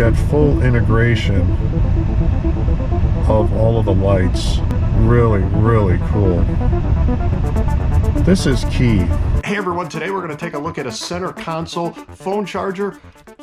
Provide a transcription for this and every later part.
got full integration of all of the lights. Really, really cool. This is key. Hey everyone, today we're going to take a look at a center console phone charger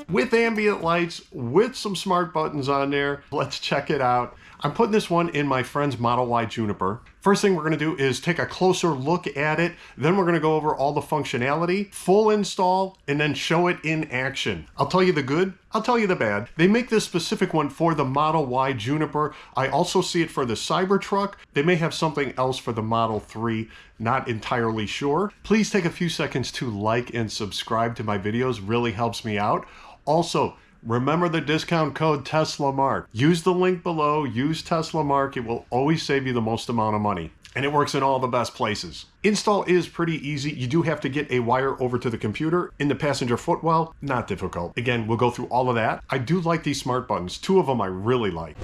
with ambient lights, with some smart buttons on there. Let's check it out. I'm putting this one in my friend's Model Y Juniper. First thing we're going to do is take a closer look at it. Then we're going to go over all the functionality, full install, and then show it in action. I'll tell you the good, I'll tell you the bad. They make this specific one for the Model Y Juniper. I also see it for the Cybertruck. They may have something else for the Model 3, not entirely sure. Please take a few seconds to like and subscribe to my videos, really helps me out. Also, remember the discount code TeslaMark. Use the link below, use TeslaMark. It will always save you the most amount of money. And it works in all the best places. Install is pretty easy. You do have to get a wire over to the computer in the passenger footwell. Not difficult. Again, we'll go through all of that. I do like these smart buttons. Two of them I really like.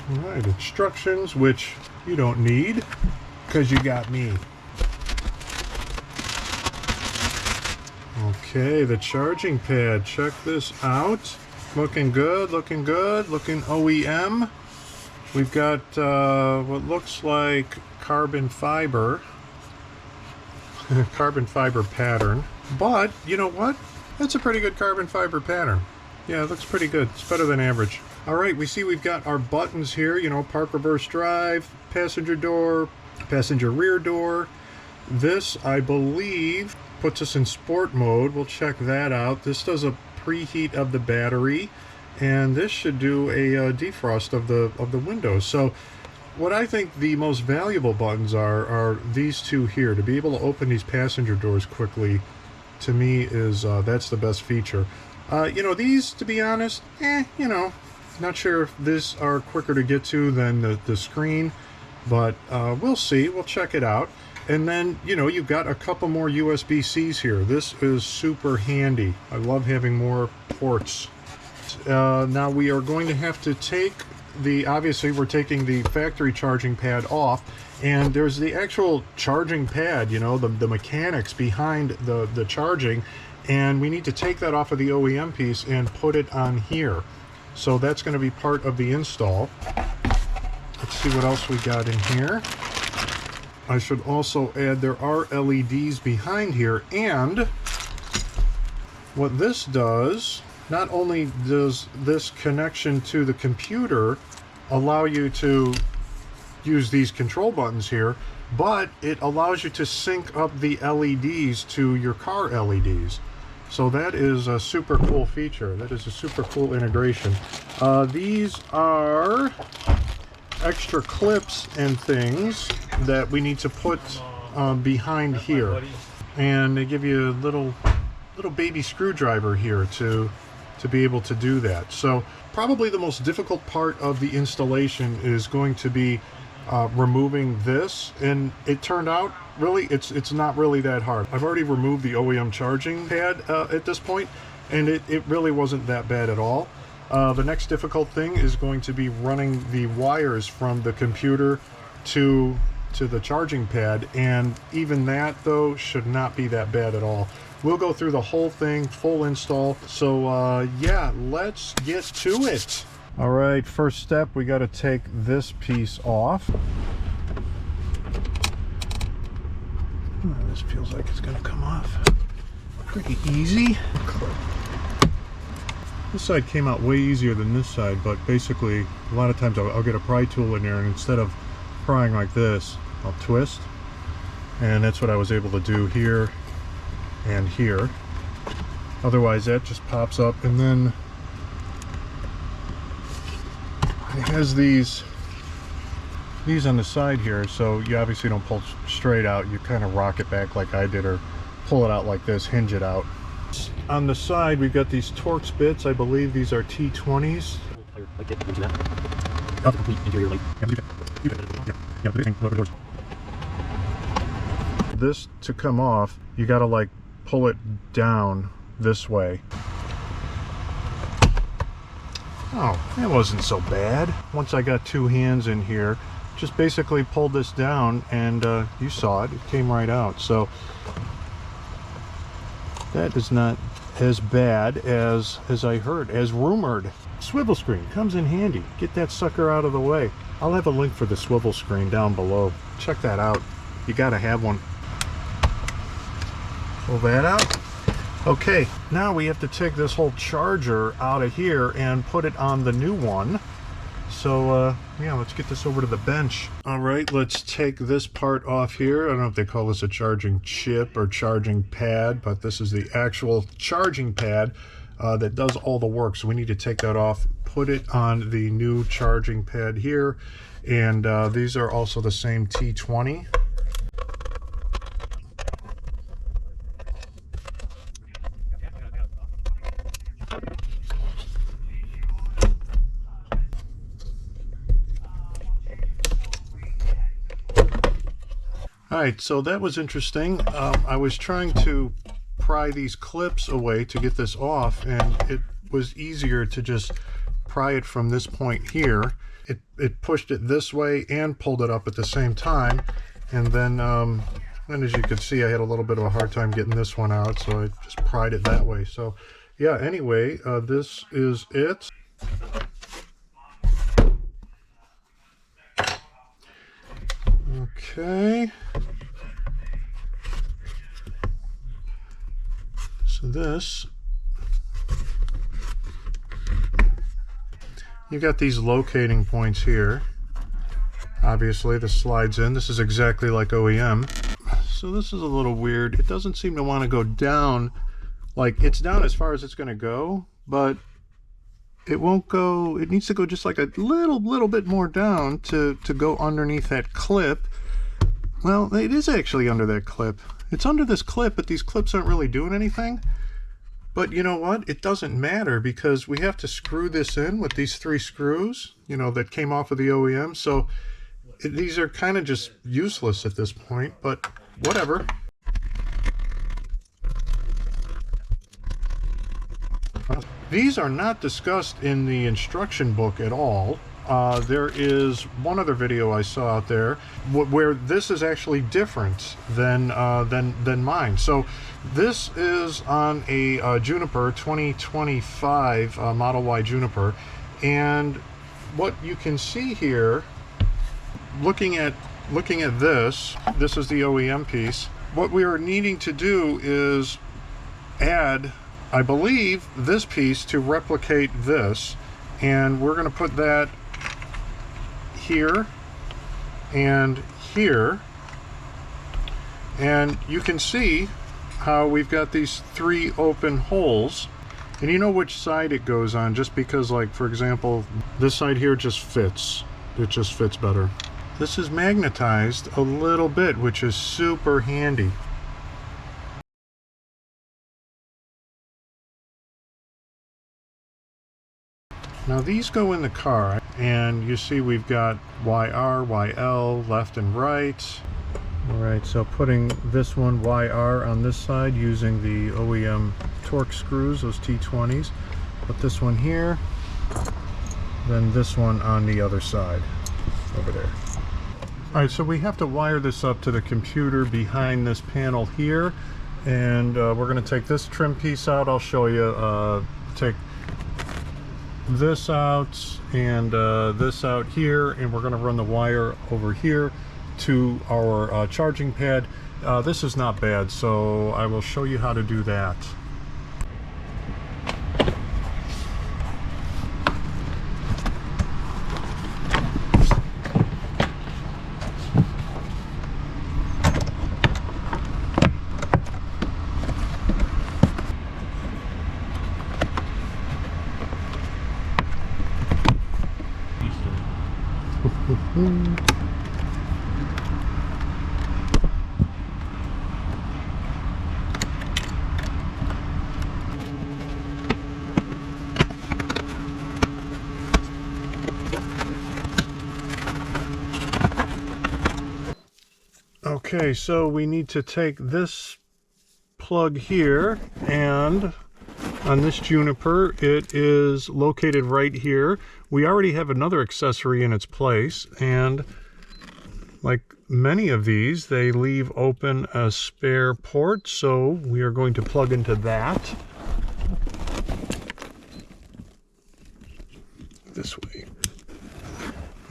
All right, instructions, which you don't need because you got me. Okay, the charging pad, check this out. Looking good, looking good, looking OEM. We've got what looks like carbon fiber pattern. But, you know what? That's a pretty good carbon fiber pattern. Yeah, it looks pretty good. It's better than average. All right, we see we've got our buttons here, you know, park, reverse, drive, passenger door, passenger rear door. This, I believe, puts us in sport mode. We'll check that out. This does a preheat of the battery, and this should do a defrost of the windows. So what I think the most valuable buttons are these two here. To be able to open these passenger doors quickly, to me, is that's the best feature. You know, these, to be honest, you know, not sure if these are quicker to get to than the screen, but we'll see. We'll check it out. And then, you know, you've got a couple more USB-Cs here. This is super handy. I love having more ports. Now we are going to have to take obviously we're taking the factory charging pad off, and there's the actual charging pad, you know, the mechanics behind the charging, and we need to take that off of the OEM piece and put it on here. So that's going to be part of the install. Let's see what else we got in here. I should also add there are LEDs behind here, and what this does, not only does this connection to the computer allow you to use these control buttons here, but it allows you to sync up the LEDs to your car LEDs. So that is a super cool feature. That is a super cool integration. These are extra clips and things that we need to put behind here, and they give you a little baby screwdriver here to be able to do that. So probably the most difficult part of the installation is going to be removing this, and it turned out really it's not really that hard. I've already removed the OEM charging pad at this point, and it really wasn't that bad at all. The next difficult thing is going to be running the wires from the computer to the charging pad, and even that though should not be that bad at all. We'll go through the whole thing, full install. So yeah, let's get to it. All right, first step, we got to take this piece off. This feels like it's going to come off pretty easy. This side came out way easier than this side, but basically a lot of times I'll get a pry tool in there, and instead of prying like this, I'll twist, and that's what I was able to do here and here. Otherwise that just pops up, and then it has these on the side here, so you obviously don't pull straight out. You kind of rock it back like I did, or pull it out like this, hinge it out. On the side we've got these Torx bits. I believe these are T20s. This to come off, you gotta like pull it down this way. Oh, that wasn't so bad. Once I got two hands in here, just basically pulled this down, and you saw it, it came right out. So that does not as bad as I heard, as rumored. Swivel screen comes in handy. Get that sucker out of the way. I'll have a link for the swivel screen down below. Check that out. You gotta have one. Pull that out. Okay, now we have to take this whole charger out of here and put it on the new one. So yeah, let's get this over to the bench. All right, let's take this part off here. I don't know if they call this a charging chip or charging pad, but this is the actual charging pad that does all the work. So we need to take that off, put it on the new charging pad here. And these are also the same T20. Alright, so that was interesting. I was trying to pry these clips away to get this off, and it was easier to just pry it from this point here. It pushed it this way and pulled it up at the same time, and then as you could see, I had a little bit of a hard time getting this one out, so I just pried it that way. So yeah, anyway, this is it. Okay, so this, you got these locating points here. Obviously this slides in. This is exactly like OEM. So this is a little weird. It doesn't seem to want to go down. Like, it's down as far as it's going to go, but it won't go. It needs to go just like a little bit more down to go underneath that clip. Well, it is actually under that clip. It's under this clip, but these clips aren't really doing anything. But you know what? It doesn't matter, because we have to screw this in with these 3 screws, you know, that came off of the OEM. So these are kind of just useless at this point, but whatever. These are not discussed in the instruction book at all. There is one other video I saw out there where this is actually different than mine. So this is on a Juniper 2025 Model Y Juniper, and what you can see here, looking at this is the OEM piece. What we are needing to do is add, I believe, this piece to replicate this, and we're going to put that here and here, and you can see how we've got these 3 open holes, and you know which side it goes on, just because, like, for example, this side here just fits. It just fits better. This is magnetized a little bit, which is super handy. Now these go in the car, and you see we've got YR, YL, left and right. Alright, so putting this one YR on this side using the OEM torque screws, those T20s. Put this one here, then this one on the other side, over there. Alright, so we have to wire this up to the computer behind this panel here, and we're going to take this trim piece out. I'll show you. Take this out and this out here, and we're going to run the wire over here to our charging pad. This is not bad, so I will show you how to do that. Okay, so we need to take this plug here, and on this Juniper it is located right here. We already have another accessory in its place, and like many of these, they leave open a spare port, so we are going to plug into that. this way.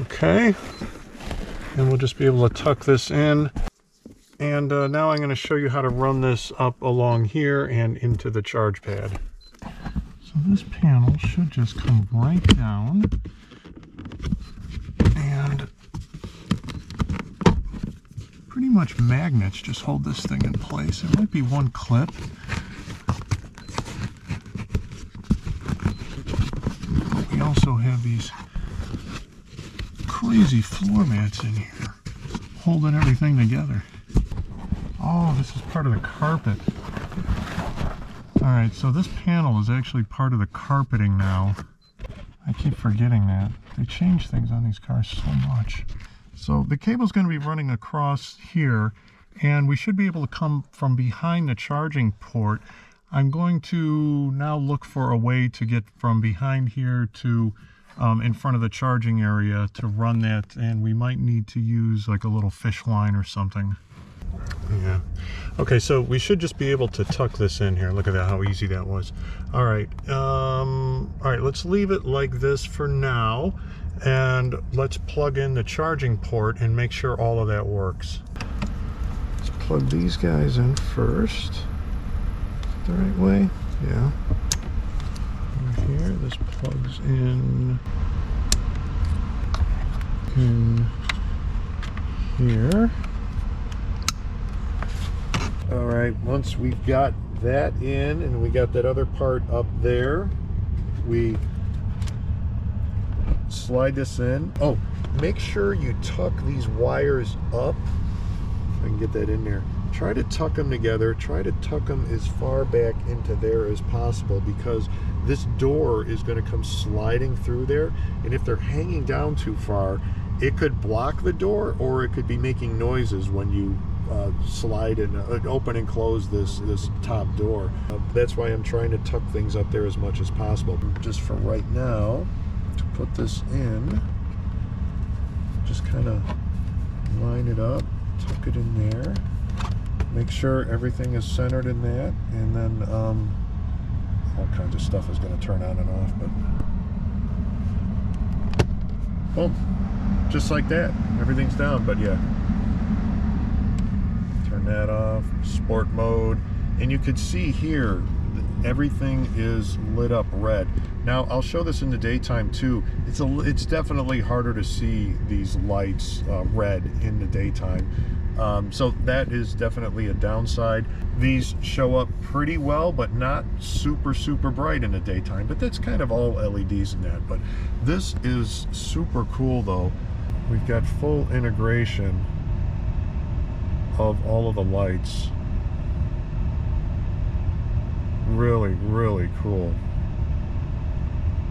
Okay, and we'll just be able to tuck this in. And now I'm going to show you how to run this up along here and into the charge pad. So this panel should just come right down, and pretty much magnets just hold this thing in place. There might be one clip. But we also have these crazy floor mats in here holding everything together. Oh, this is part of the carpet. Alright, so this panel is actually part of the carpeting now. I keep forgetting that. They change things on these cars so much. So the cable's going to be running across here, and we should be able to come from behind the charging port. I'm going to now look for a way to get from behind here to in front of the charging area to run that, and we might need to use like a little fish line or something. Yeah. Okay, so we should just be able to tuck this in here. Look at that, how easy that was. All right, let's leave it like this for now, and let's plug in the charging port and make sure all of that works. Let's plug these guys in first. The right way? Yeah. Over here, this plugs in here. All right, once we've got that in and we got that other part up there, we slide this in. Oh, make sure you tuck these wires up. If I can get that in there. Try to tuck them together. Try to tuck them as far back into there as possible, because this door is going to come sliding through there, and if they're hanging down too far, it could block the door, or it could be making noises when you slide and open and close this top door. That's why I'm trying to tuck things up there as much as possible. Just for right now, to put this in, just kind of line it up, tuck it in there, make sure everything is centered in that, and then all kinds of stuff is going to turn on and off, but boom, just like that, everything's down. But yeah, turn that off, sport mode, and you could see here everything is lit up red. Now I'll show this in the daytime too. It's definitely harder to see these lights red in the daytime, so that is definitely a downside. These show up pretty well, but not super bright in the daytime, but that's kind of all LEDs in that. But this is super cool though. We've got full integration of all of the lights. Really cool.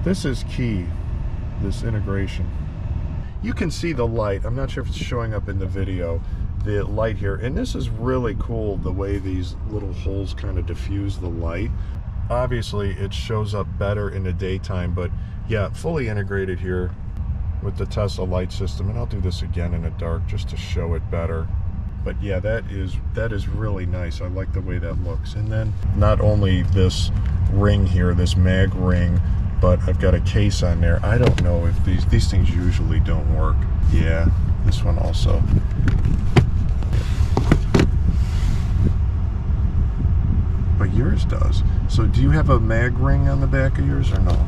This is key, this integration. You can see the light. I'm not sure if it's showing up in the video, the light here, and this is really cool, the way these little holes kind of diffuse the light. Obviously it shows up better in the daytime, but yeah, fully integrated here with the Tesla light system. And I'll do this again in the dark just to show it better. But yeah, that is really nice. I like the way that looks. And then not only this ring here, this mag ring, but I've got a case on there. I don't know if these things usually don't work. Yeah, this one also. But yours does. So do you have a mag ring on the back of yours or no?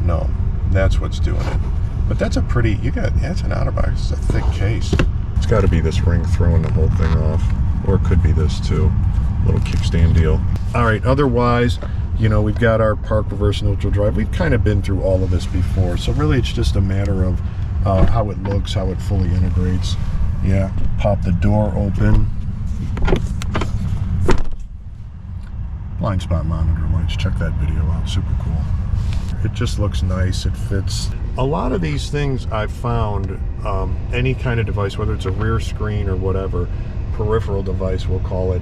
No, that's what's doing it. But that's a pretty, that's an out-of-box, it's a thick case. It's got to be this ring throwing the whole thing off, or it could be this too. Little kickstand deal. All right, otherwise, you know, we've got our park, reverse, neutral drive. We've kind of been through all of this before, so really it's just a matter of how it looks, how it fully integrates. Yeah, pop the door open. Blind spot monitor lights, check that video out, super cool. It just looks nice, it fits. A lot of these things I've found, any kind of device, whether it's a rear screen or whatever, peripheral device we'll call it,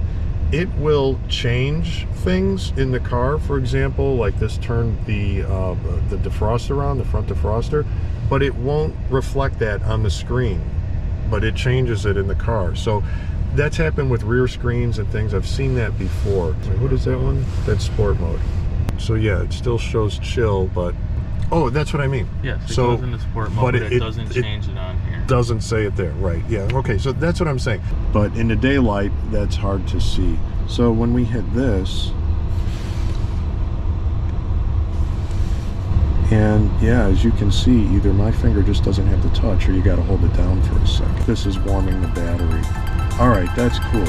it will change things in the car. For example, like this turned the defroster on, the front defroster, but it won't reflect that on the screen, but it changes it in the car. So that's happened with rear screens and things. I've seen that before. So what is that one? That's sport mode. So yeah, it still shows chill, but Oh, that's what I mean. Yes, it so, goes into sport mode, but it doesn't change it on here. Doesn't say it there, right? Yeah, okay, so that's what I'm saying. But in the daylight, that's hard to see. So when we hit this, and yeah, as you can see, either my finger just doesn't have the touch, or you got to hold it down for a second. This is warming the battery. All right, that's cool.